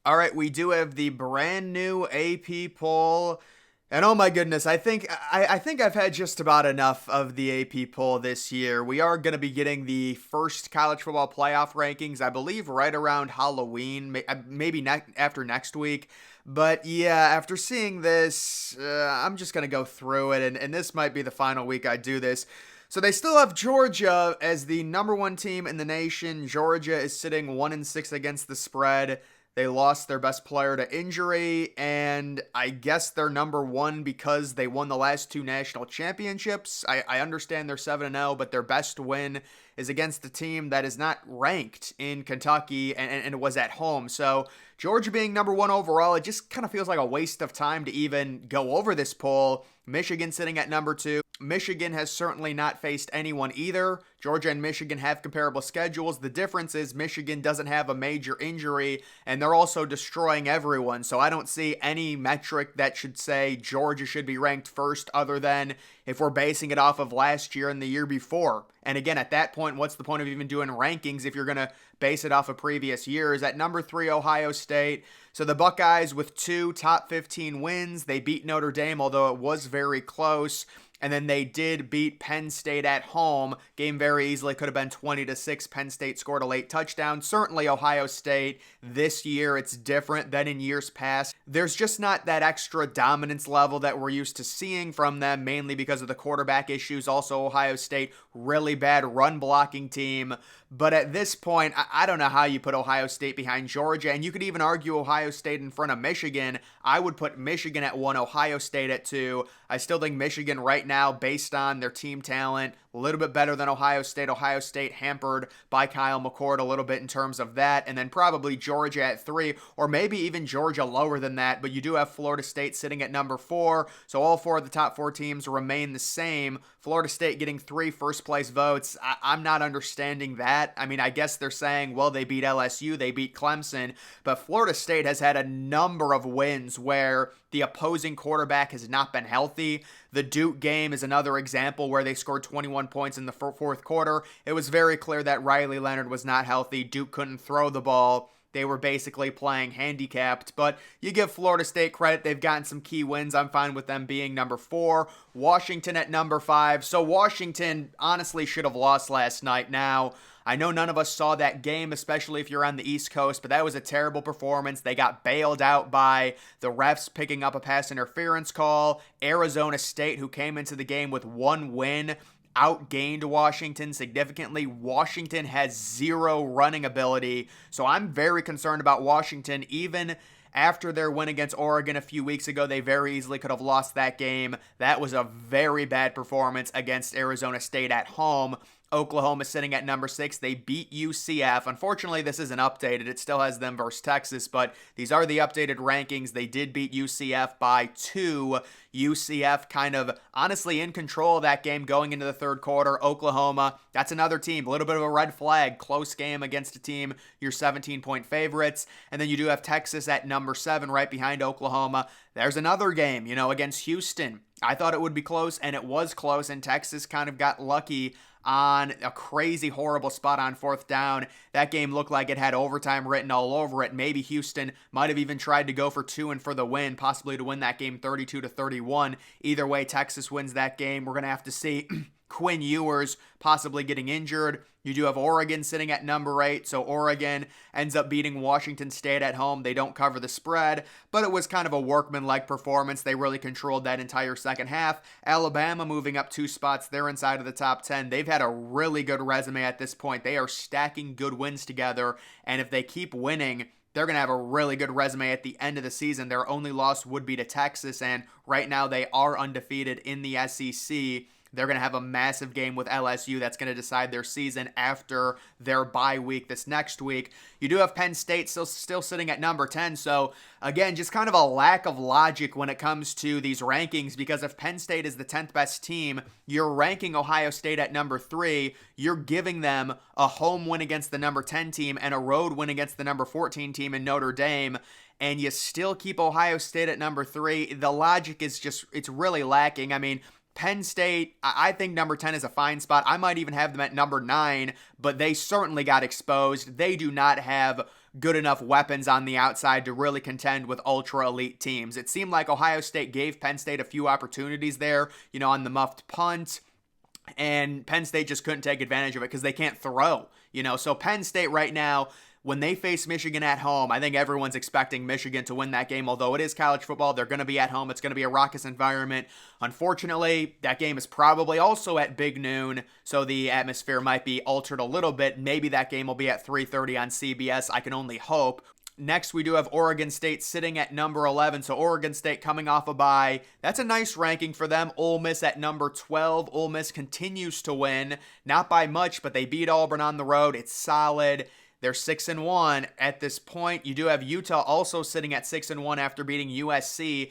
All right, we do have the brand new AP poll. And oh my goodness, I think I've had just about enough of the AP poll this year. We are going to be getting the first college football playoff rankings, I believe, right around Halloween, maybe after next week. But yeah, after seeing this, I'm just going to go through it, and this might be the final week I do this. So they still have Georgia as the number one team in the nation. Georgia is sitting 1-6 against the spread. They lost their best player to injury, and I guess they're number one because they won the last two national championships. I understand they're 7-0, but their best win is against a team that is not ranked in Kentucky and it was at home. So Georgia being number one overall, it just kind of feels like a waste of time to even go over this poll. Michigan sitting at number two. Michigan has certainly not faced anyone either. Georgia and Michigan have comparable schedules. The difference is Michigan doesn't have a major injury, and they're also destroying everyone. So I don't see any metric that should say Georgia should be ranked first other than if we're basing it off of last year and the year before. And again, at that point, what's the point of even doing rankings if you're going to base it off of previous years? At number three, Ohio State. So the Buckeyes with two top 15 wins. They beat Notre Dame, although it was very close. And then they did beat Penn State at home. Game very easily could have been 20-6. Penn State scored a late touchdown. Certainly Ohio State this year, it's different than in years past. There's just not that extra dominance level that we're used to seeing from them, mainly because of the quarterback issues. Also, Ohio State, really bad run blocking team. But at this point, I don't know how you put Ohio State behind Georgia. And you could even argue Ohio State in front of Michigan. I would put Michigan at 1, Ohio State at 2. I still think Michigan right now, based on their team talent, a little bit better than Ohio State. Ohio State hampered by Kyle McCord a little bit in terms of that. And then probably Georgia at 3, or maybe even Georgia lower than that. But you do have Florida State sitting at number 4. So all four of the top 4 teams remain the same. Florida State getting 3 first place votes. I'm not understanding that. I mean, I guess they're saying, well, they beat LSU, they beat Clemson. But Florida State has had a number of wins where the opposing quarterback has not been healthy. The Duke game is another example where they scored 21 points in the fourth quarter. It was very clear that Riley Leonard was not healthy. Duke couldn't throw the ball. They were basically playing handicapped, but you give Florida State credit. They've gotten some key wins. I'm fine with them being number 4. Washington at number 5. So Washington honestly should have lost last night. Now, I know none of us saw that game, especially if you're on the East Coast, but that was a terrible performance. They got bailed out by the refs picking up a pass interference call. Arizona State, who came into the game with 1 win, outgained Washington significantly. Washington has 0 running ability, so I'm very concerned about Washington. Even after their win against Oregon a few weeks ago, they very easily could have lost that game. That was a very bad performance against Arizona State at home. Oklahoma sitting at number 6. They beat UCF. Unfortunately, this isn't updated. It still has them versus Texas, but these are the updated rankings. They did beat UCF by 2. UCF kind of honestly in control of that game going into the third quarter. Oklahoma, that's another team. A little bit of a red flag. Close game against a team, your 17-point favorites. And then you do have Texas at number 7 right behind Oklahoma. There's another game, against Houston. I thought it would be close, and it was close, and Texas kind of got lucky on a crazy, horrible spot on 4th down. That game looked like it had overtime written all over it. Maybe Houston might have even tried to go for 2 and for the win, possibly to win that game 32-31. Either way, Texas wins that game. We're going to have to see Quinn Ewers possibly getting injured. You do have Oregon sitting at number 8, so Oregon ends up beating Washington State at home. They don't cover the spread, but it was kind of a workmanlike performance. They really controlled that entire second half. Alabama moving up 2 spots. They're inside of the top 10. They've had a really good resume at this point. They are stacking good wins together, and if they keep winning, they're going to have a really good resume at the end of the season. Their only loss would be to Texas, and right now they are undefeated in the SEC. They're going to have a massive game with LSU that's going to decide their season after their bye week this next week. You do have Penn State still sitting at number 10. So, again, just kind of a lack of logic when it comes to these rankings, because if Penn State is the 10th best team, you're ranking Ohio State at number 3. You're giving them a home win against the number 10 team and a road win against the number 14 team in Notre Dame, and you still keep Ohio State at number 3. The logic is just, it's really lacking. I mean, Penn State, I think number 10 is a fine spot. I might even have them at number 9, but they certainly got exposed. They do not have good enough weapons on the outside to really contend with ultra elite teams. It seemed like Ohio State gave Penn State a few opportunities there, on the muffed punt, and Penn State just couldn't take advantage of it because they can't throw, So Penn State right now, when they face Michigan at home, I think everyone's expecting Michigan to win that game. Although it is college football, they're going to be at home. It's going to be a raucous environment. Unfortunately, that game is probably also at big noon, so the atmosphere might be altered a little bit. Maybe that game will be at 3:30 on CBS. I can only hope. Next, we do have Oregon State sitting at number 11. So Oregon State coming off a bye. That's a nice ranking for them. Ole Miss at number 12. Ole Miss continues to win. Not by much, but they beat Auburn on the road. It's solid. They're 6-1 at this point. You do have Utah also sitting at 6-1 after beating USC.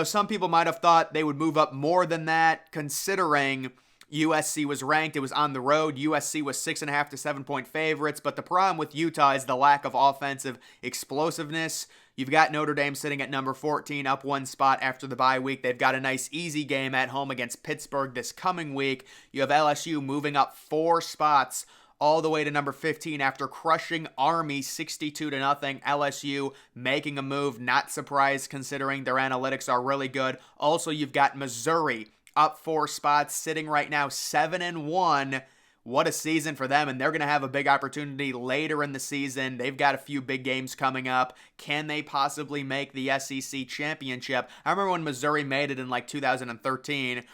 Some people might have thought they would move up more than that, considering USC was ranked. It was on the road. USC was 6.5 to 7-point favorites. But the problem with Utah is the lack of offensive explosiveness. You've got Notre Dame sitting at number 14, up one spot after the bye week. They've got a nice easy game at home against Pittsburgh this coming week. You have LSU moving up 4 spots all the way to number 15 after crushing Army 62-0. LSU making a move. Not surprised considering their analytics are really good. Also, you've got Missouri up 4 spots, sitting right now 7-1. What a season for them, and they're going to have a big opportunity later in the season. They've got a few big games coming up. Can they possibly make the SEC championship? I remember when Missouri made it in 2013.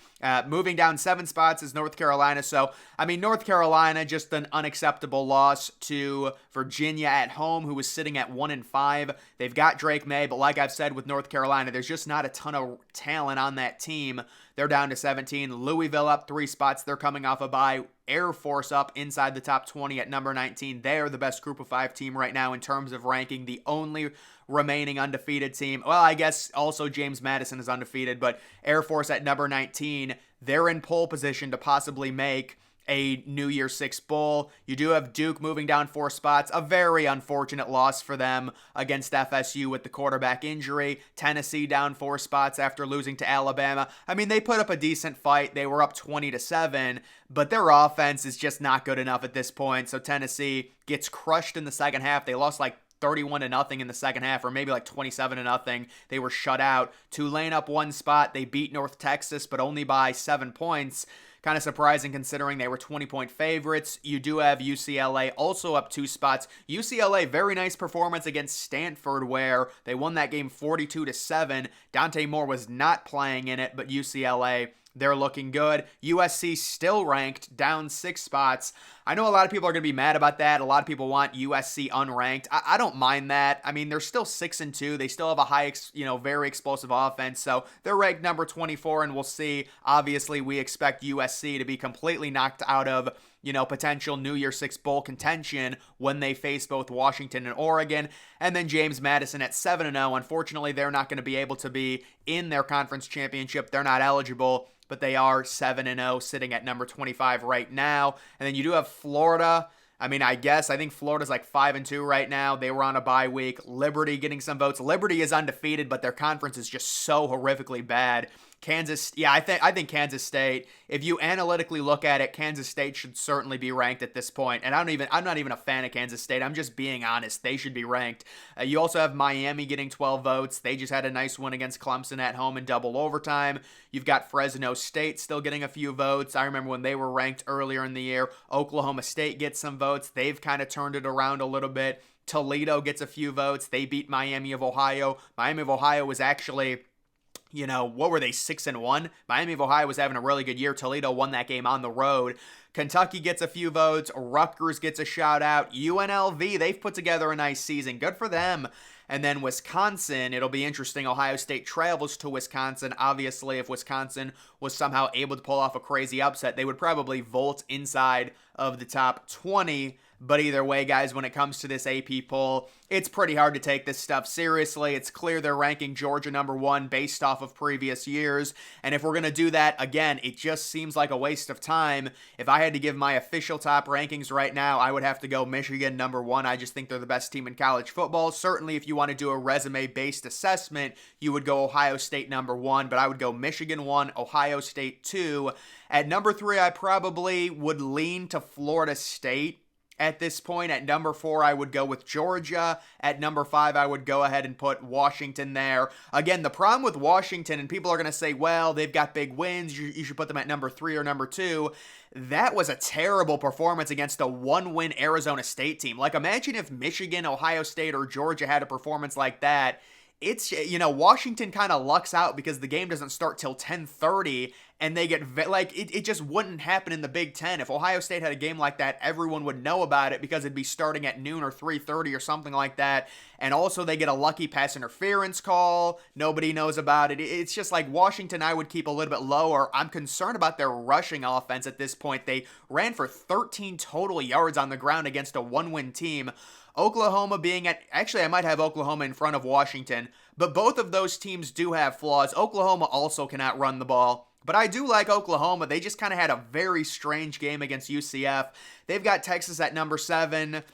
Moving down 7 spots is North Carolina. So, North Carolina, just an unacceptable loss to Virginia at home, who was sitting at 1-5. They've got Drake May, but like I've said with North Carolina, there's just not a ton of talent on that team. They're down to 17. Louisville up 3 spots. They're coming off a bye. Air Force up inside the top 20 at number 19. They're the best Group of 5 team right now in terms of ranking. The only remaining undefeated team. Well, I guess also James Madison is undefeated, but Air Force at number 19. They're in pole position to possibly make a New Year's Six bowl. You do have Duke moving down 4 spots. A very unfortunate loss for them against FSU with the quarterback injury. Tennessee down 4 spots after losing to Alabama. They put up a decent fight. They were up 20-7, but their offense is just not good enough at this point. So Tennessee gets crushed in the second half. They lost 31-0 in the second half, or maybe 27-0. They were shut out. Tulane up 1 spot. They beat North Texas, but only by 7 points. Kind of surprising considering they were 20-point favorites. You do have UCLA also up 2 spots. UCLA, very nice performance against Stanford where they won that game 42-7. Dante Moore was not playing in it, but UCLA, they're looking good. USC still ranked, down 6 spots. I know a lot of people are going to be mad about that. A lot of people want USC unranked. I don't mind that. They're still 6-2. They still have a high, very explosive offense. So they're ranked number 24, and we'll see. Obviously, we expect USC to be completely knocked out of potential New Year's Six bowl contention when they face both Washington and Oregon. And then James Madison at 7-0. Unfortunately, they're not going to be able to be in their conference championship. They're not eligible, but they are 7-0, sitting at number 25 right now. And then you do have Florida. I think Florida's 5-2 right now. They were on a bye week. Liberty getting some votes. Liberty is undefeated, but their conference is just so horrifically bad. I think Kansas State, if you analytically look at it, Kansas State should certainly be ranked at this point. And I'm not even a fan of Kansas State. I'm just being honest. They should be ranked. You also have Miami getting 12 votes. They just had a nice win against Clemson at home in double overtime. You've got Fresno State still getting a few votes. I remember when they were ranked earlier in the year. Oklahoma State gets some votes. They've kind of turned it around a little bit. Toledo gets a few votes. They beat Miami of Ohio. Miami of Ohio was actually, what were they, 6-1? Miami of Ohio was having a really good year. Toledo won that game on the road. Kentucky gets a few votes. Rutgers gets a shout out. UNLV, they've put together a nice season. Good for them. And then Wisconsin, it'll be interesting. Ohio State travels to Wisconsin. Obviously, if Wisconsin was somehow able to pull off a crazy upset, they would probably vault inside of the top 20. But either way, guys, when it comes to this AP poll, it's pretty hard to take this stuff seriously. It's clear they're ranking Georgia number 1 based off of previous years. And if we're going to do that, again, it just seems like a waste of time. If I had to give my official top rankings right now, I would have to go Michigan number 1. I just think they're the best team in college football. Certainly, if you want to do a resume-based assessment, you would go Ohio State number 1, but I would go Michigan 1, Ohio State 2. At number 3, I probably would lean to Florida State. At this point, at number 4, I would go with Georgia. At number 5, I would go ahead and put Washington there. Again, the problem with Washington, and people are going to say, well, they've got big wins. You should put them at number 3 or number 2. That was a terrible performance against a one-win Arizona State team. Like, imagine if Michigan, Ohio State, or Georgia had a performance like that. It's, Washington kind of lucks out because the game doesn't start till 10:30, and they get, it just wouldn't happen in the Big Ten. If Ohio State had a game like that, everyone would know about it because it'd be starting at noon or 3:30 or something like that. And also, they get a lucky pass interference call. Nobody knows about it. It's just like Washington, I would keep a little bit lower. I'm concerned about their rushing offense at this point. They ran for 13 total yards on the ground against a one-win team. Oklahoma being at, actually, I might have Oklahoma in front of Washington, but both of those teams do have flaws. Oklahoma also cannot run the ball. But I do like Oklahoma. They just kind of had a very strange game against UCF. They've got Texas at number 7.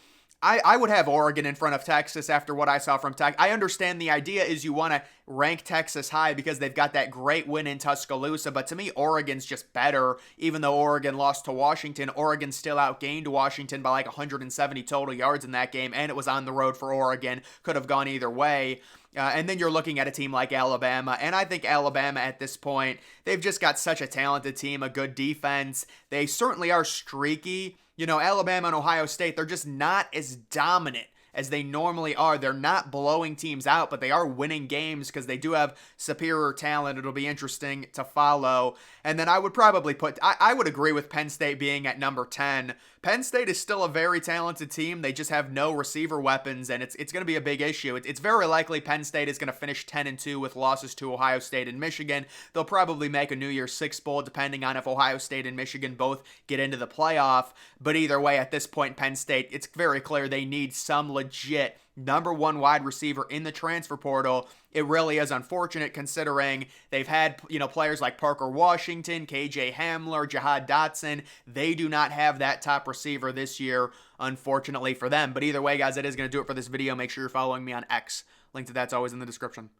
I would have Oregon in front of Texas after what I saw from Texas. I understand the idea is you want to rank Texas high because they've got that great win in Tuscaloosa, but to me, Oregon's just better. Even though Oregon lost to Washington, Oregon still outgained Washington by like 170 total yards in that game, and it was on the road for Oregon. Could have gone either way. And then you're looking at a team like Alabama, and I think Alabama at this point, they've just got such a talented team, a good defense. They certainly are streaky. Alabama and Ohio State, they're just not as dominant as they normally are. They're not blowing teams out, but they are winning games because they do have superior talent. It'll be interesting to follow. And then I would probably I would agree with Penn State being at number 10. Penn State is still a very talented team. They just have no receiver weapons, and it's going to be a big issue. It's very likely Penn State is going to finish 10-2 with losses to Ohio State and Michigan. They'll probably make a New Year's Six bowl, depending on if Ohio State and Michigan both get into the playoff. But either way, at this point, Penn State, it's very clear they need some legit number 1 wide receiver in the transfer portal. It really is unfortunate considering they've had, players like Parker Washington, KJ Hamler, Jahad Dotson. They do not have that top receiver this year, unfortunately for them. But either way, guys, that is going to do it for this video. Make sure you're following me on X. Link to that's always in the description.